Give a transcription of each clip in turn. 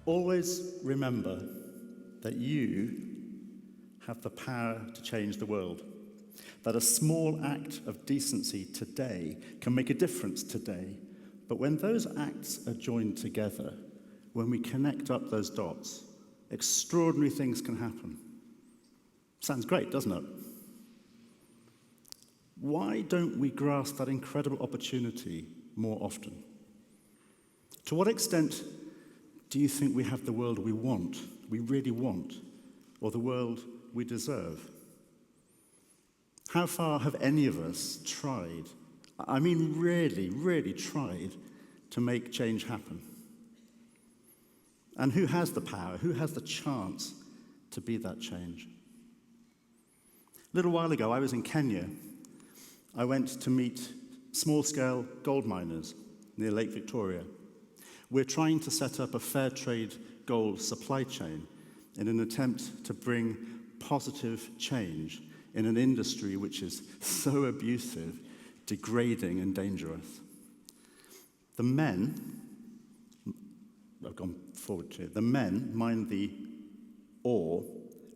Always remember that you have the power to change the world, that a small act of decency today can make a difference today. But when those acts are joined together, when we connect up those dots, extraordinary things can happen. Sounds great, doesn't it? Why don't we grasp that incredible opportunity more often? To what extent do you think we have the world we want, we really want, or the world we deserve? How far have any of us tried, I mean really, really tried, to make change happen? And who has the power, who has the chance to be that change? A little while ago, I was in Kenya. I went to meet small-scale gold miners near Lake Victoria. We're trying to set up a fair trade gold supply chain in an attempt to bring positive change in an industry which is so abusive, degrading, and dangerous. The men, I've gone forward to, the men mine the ore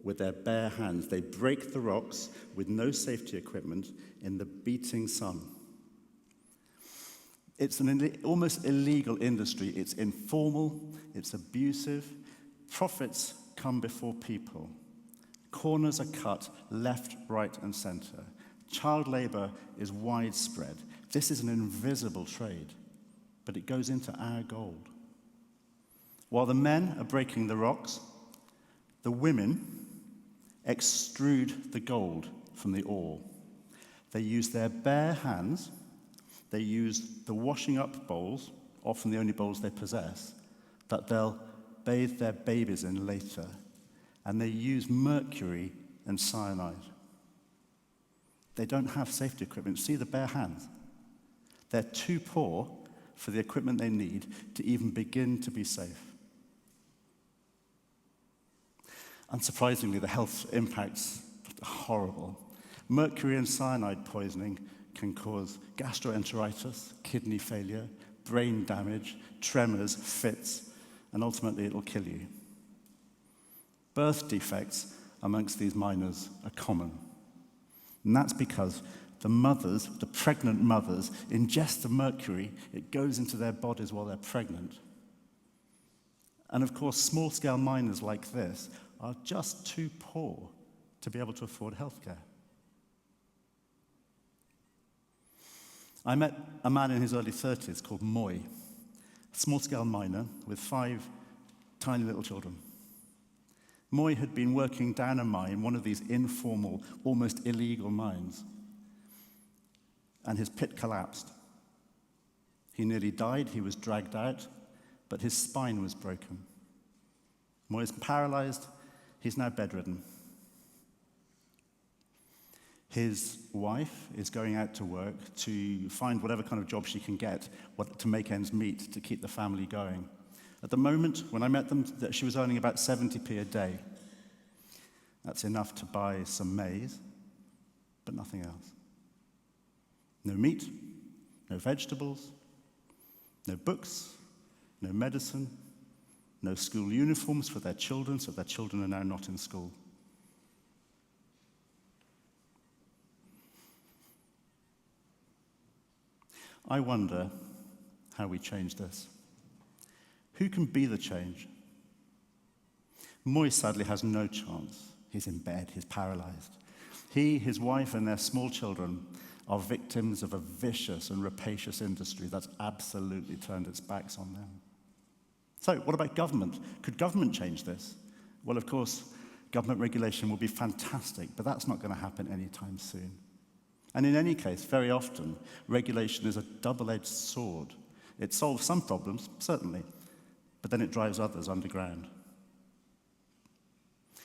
with their bare hands. They break the rocks with no safety equipment in the beating sun. It's an almost illegal industry. It's informal, it's abusive. Profits come before people. Corners are cut left, right, and center. Child labor is widespread. This is an invisible trade, but it goes into our gold. While the men are breaking the rocks, the women extrude the gold from the ore. They use their bare hands. They use the washing up bowls, often the only bowls they possess, that they'll bathe their babies in later. And they use mercury and cyanide. They don't have safety equipment. See the bare hands? They're too poor for the equipment they need to even begin to be safe. Unsurprisingly, the health impacts are horrible. Mercury and cyanide poisoning can cause gastroenteritis, kidney failure, brain damage, tremors, fits, and ultimately it'll kill you. Birth defects amongst these miners are common. And that's because the mothers, the pregnant mothers, ingest the mercury. It goes into their bodies while they're pregnant. And of course, small-scale miners like this are just too poor to be able to afford healthcare. I met a man in his early 30s called Moy, a small-scale miner with 5 tiny little children. Moy had been working down a mine, one of these informal, almost illegal mines, and his pit collapsed. He nearly died. He was dragged out, but his spine was broken. Moy is paralyzed. He's now bedridden. His wife is going out to work to find whatever kind of job she can get to make ends meet, to keep the family going. At the moment, when I met them, she was earning about 70p a day. That's enough to buy some maize, but nothing else. No meat, no vegetables, no books, no medicine, no school uniforms for their children, so their children are now not in school. I wonder how we change this. Who can be the change? Moy sadly has no chance. He's in bed, he's paralyzed. He, his wife, and their small children are victims of a vicious and rapacious industry that's absolutely turned its backs on them. So, what about government? Could government change this? Well, of course, government regulation will be fantastic, but that's not going to happen anytime soon. And in any case, very often, regulation is a double-edged sword. It solves some problems, certainly, but then it drives others underground.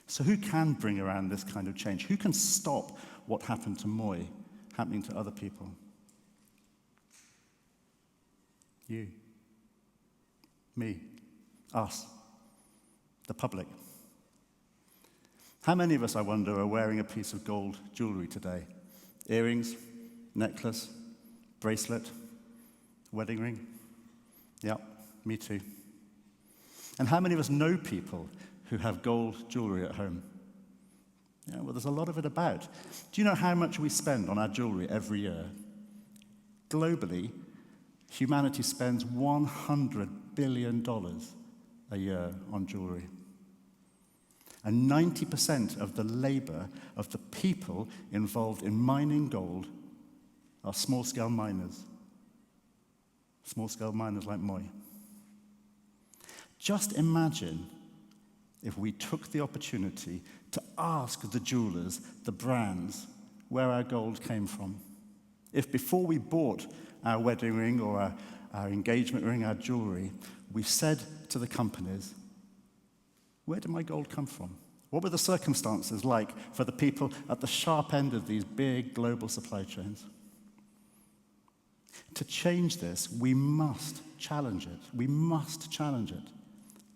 So who can bring around this kind of change? Who can stop what happened to Moy happening to other people? You, me, us, the public. How many of us, I wonder, are wearing a piece of gold jewelry today? Earrings, necklace, bracelet, wedding ring? Yeah, me too. And how many of us know people who have gold jewelry at home? Yeah, well, there's a lot of it about. Do you know how much we spend on our jewelry every year? Globally, humanity spends $100 billion a year on jewelry. And 90% of the labor of the people involved in mining gold are small-scale miners. Small-scale miners like Moy. Just imagine if we took the opportunity to ask the jewelers, the brands, where our gold came from. If before we bought our wedding ring or our engagement ring, our jewelry, we said to the companies, where did my gold come from? What were the circumstances like for the people at the sharp end of these big global supply chains? To change this, we must challenge it. We must challenge it.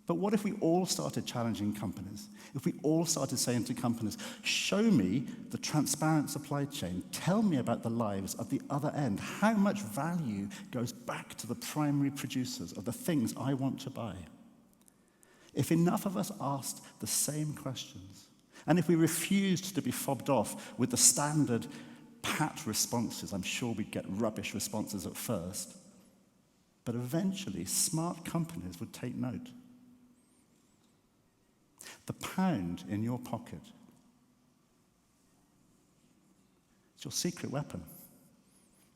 But what if we all started challenging companies? If we all started saying to companies, show me the transparent supply chain. Tell me about the lives at the other end. How much value goes back to the primary producers of the things I want to buy? If enough of us asked the same questions, and if we refused to be fobbed off with the standard pat responses, I'm sure we'd get rubbish responses at first, but eventually smart companies would take note. The pound in your pocket, it's your secret weapon.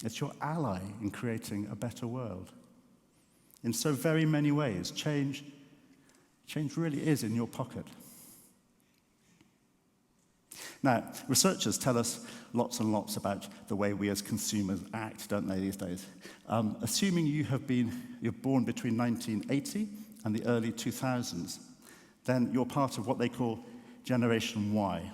It's your ally in creating a better world. In so very many ways, change really is in your pocket. Now, researchers tell us lots and lots about the way we as consumers act, don't they, these days? Assuming you're born between 1980 and the early 2000s, then you're part of what they call Generation Y.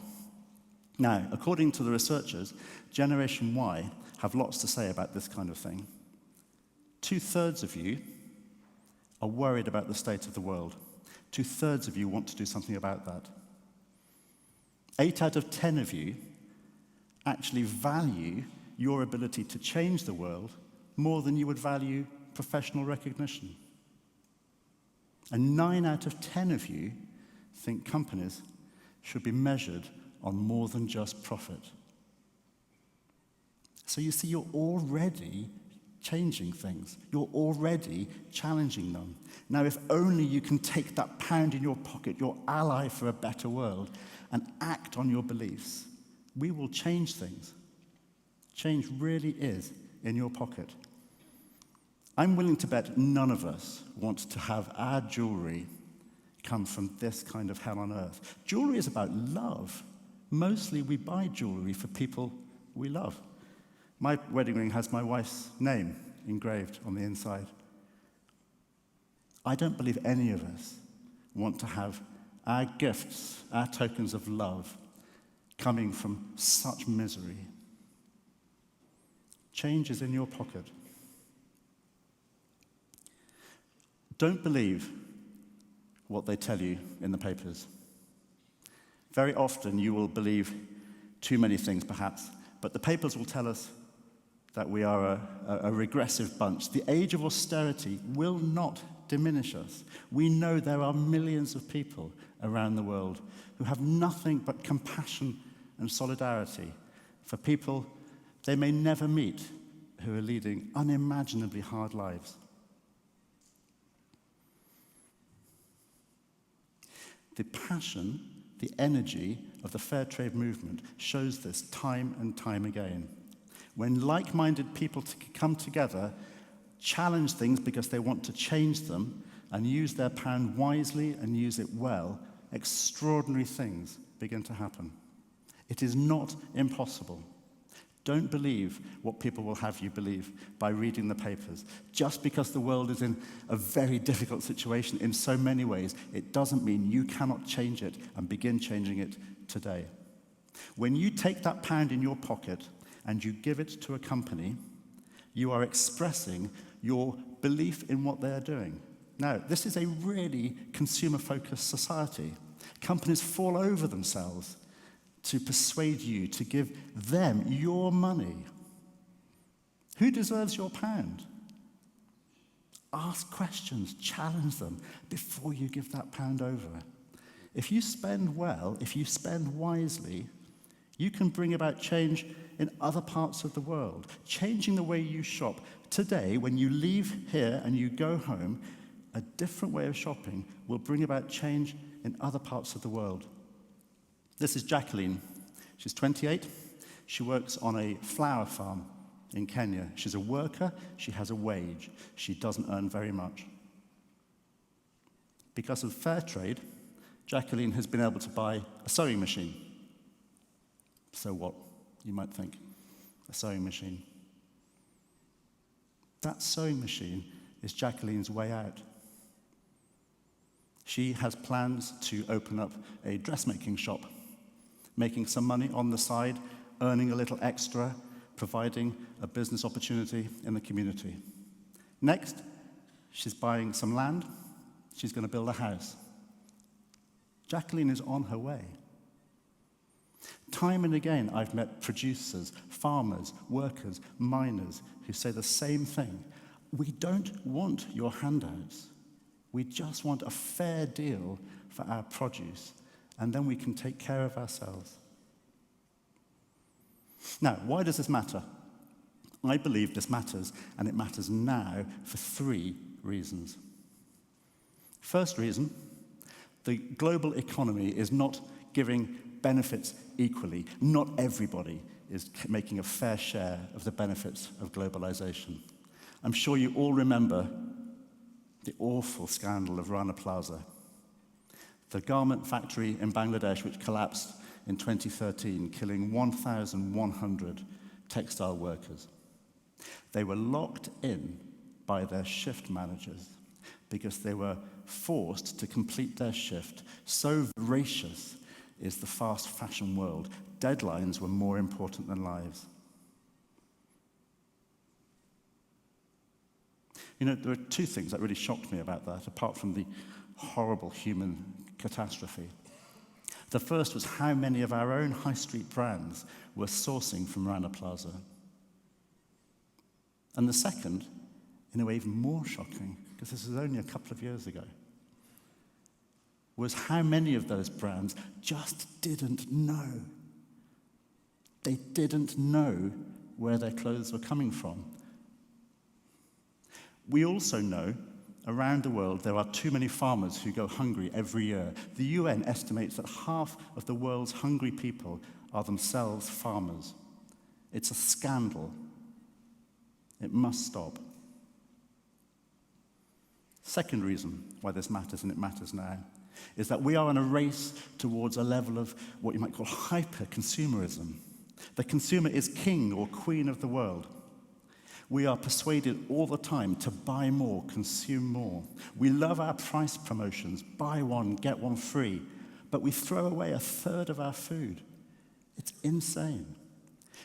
Now, according to the researchers, Generation Y have lots to say about this kind of thing. 2/3 of you are worried about the state of the world. 2/3 of you want to do something about that. 8 out of 10 of you actually value your ability to change the world more than you would value professional recognition. And 9 out of 10 of you think companies should be measured on more than just profit. So you see, you're already changing things. You're already challenging them. Now, if only you can take that pound in your pocket, your ally for a better world, and act on your beliefs, we will change things. Change really is in your pocket. I'm willing to bet none of us want to have our jewelry come from this kind of hell on earth. Jewelry is about love. Mostly we buy jewelry for people we love. My wedding ring has my wife's name engraved on the inside. I don't believe any of us want to have our gifts, our tokens of love, coming from such misery. Change is in your pocket. Don't believe what they tell you in the papers. Very often you will believe too many things, perhaps, but the papers will tell us that we are a regressive bunch. The age of austerity will not diminish us. We know there are millions of people around the world who have nothing but compassion and solidarity for people they may never meet who are leading unimaginably hard lives. The passion, the energy of the fair trade movement shows this time and time again. When like-minded people come together, challenge things because they want to change them, and use their pound wisely and use it well, extraordinary things begin to happen. It is not impossible. Don't believe what people will have you believe by reading the papers. Just because the world is in a very difficult situation in so many ways, it doesn't mean you cannot change it and begin changing it today. When you take that pound in your pocket and you give it to a company, you are expressing your belief in what they are doing. Now, this is a really consumer-focused society. Companies fall over themselves to persuade you to give them your money. Who deserves your pound? Ask questions, challenge them before you give that pound over. If you spend well, if you spend wisely, you can bring about change in other parts of the world, changing the way you shop. Today, when you leave here and you go home, a different way of shopping will bring about change in other parts of the world. This is Jacqueline. She's 28. She works on a flower farm in Kenya. She's a worker. She has a wage. She doesn't earn very much. Because of fair trade, Jacqueline has been able to buy a sewing machine. So what, you might think? A sewing machine. That sewing machine is Jacqueline's way out. She has plans to open up a dressmaking shop, making some money on the side, earning a little extra, providing a business opportunity in the community. Next, she's buying some land. She's going to build a house. Jacqueline is on her way. Time and again, I've met producers, farmers, workers, miners who say the same thing. We don't want your handouts. We just want a fair deal for our produce, and then we can take care of ourselves. Now, why does this matter? I believe this matters, and it matters now for 3 reasons. First reason, the global economy is not giving benefits equally. Not everybody is making a fair share of the benefits of globalization. I'm sure you all remember the awful scandal of Rana Plaza, the garment factory in Bangladesh which collapsed in 2013, killing 1,100 textile workers. They were locked in by their shift managers because they were forced to complete their shift. So voracious is the fast fashion world. Deadlines were more important than lives. You know, there are 2 things that really shocked me about that, apart from the horrible human catastrophe. The first was how many of our own high street brands were sourcing from Rana Plaza. And the second, in a way even more shocking, because this was only a couple of years ago, was how many of those brands just didn't know. They didn't know where their clothes were coming from. We also know around the world there are too many farmers who go hungry every year. The UN estimates that half of the world's hungry people are themselves farmers. It's a scandal. It must stop. Second reason why this matters, and it matters now, is that we are in a race towards a level of what you might call hyper-consumerism. The consumer is king or queen of the world. We are persuaded all the time to buy more, consume more. We love our price promotions, buy one, get one free, but we throw away a third of our food. It's insane.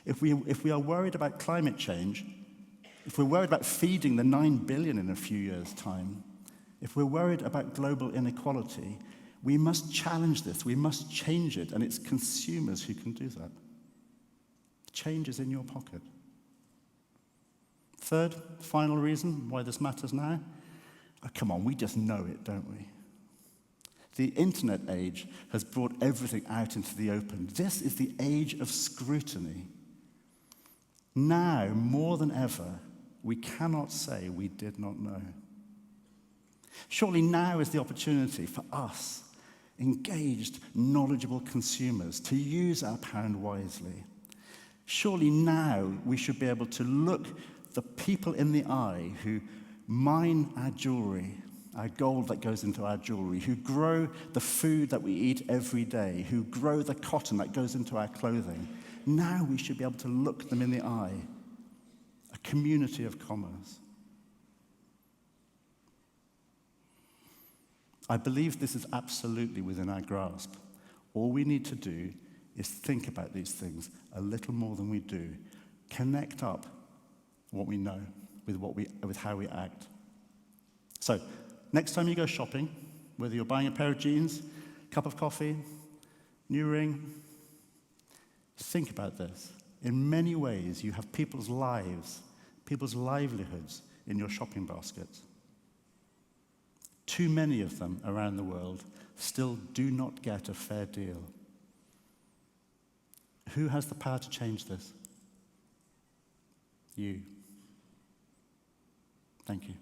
If we are worried about climate change, if we're worried about feeding the 9 billion in a few years' time, if we're worried about global inequality, we must challenge this, we must change it, and it's consumers who can do that. Change is in your pocket. Third, final reason why this matters now. Oh, come on, we just know it, don't we? The internet age has brought everything out into the open. This is the age of scrutiny. Now, more than ever, we cannot say we did not know. Surely now is the opportunity for us, engaged, knowledgeable consumers, to use our pound wisely. Surely now we should be able to look the people in the eye who mine our jewelry, our gold that goes into our jewelry, who grow the food that we eat every day, who grow the cotton that goes into our clothing. Now we should be able to look them in the eye. A community of commerce. I believe this is absolutely within our grasp. All we need to do is think about these things a little more than we do. Connect up what we know with how we act. So, next time you go shopping, whether you're buying a pair of jeans, cup of coffee, new ring, think about this. In many ways, you have people's lives, people's livelihoods in your shopping baskets. Too many of them around the world still do not get a fair deal. Who has the power to change this? You. Thank you.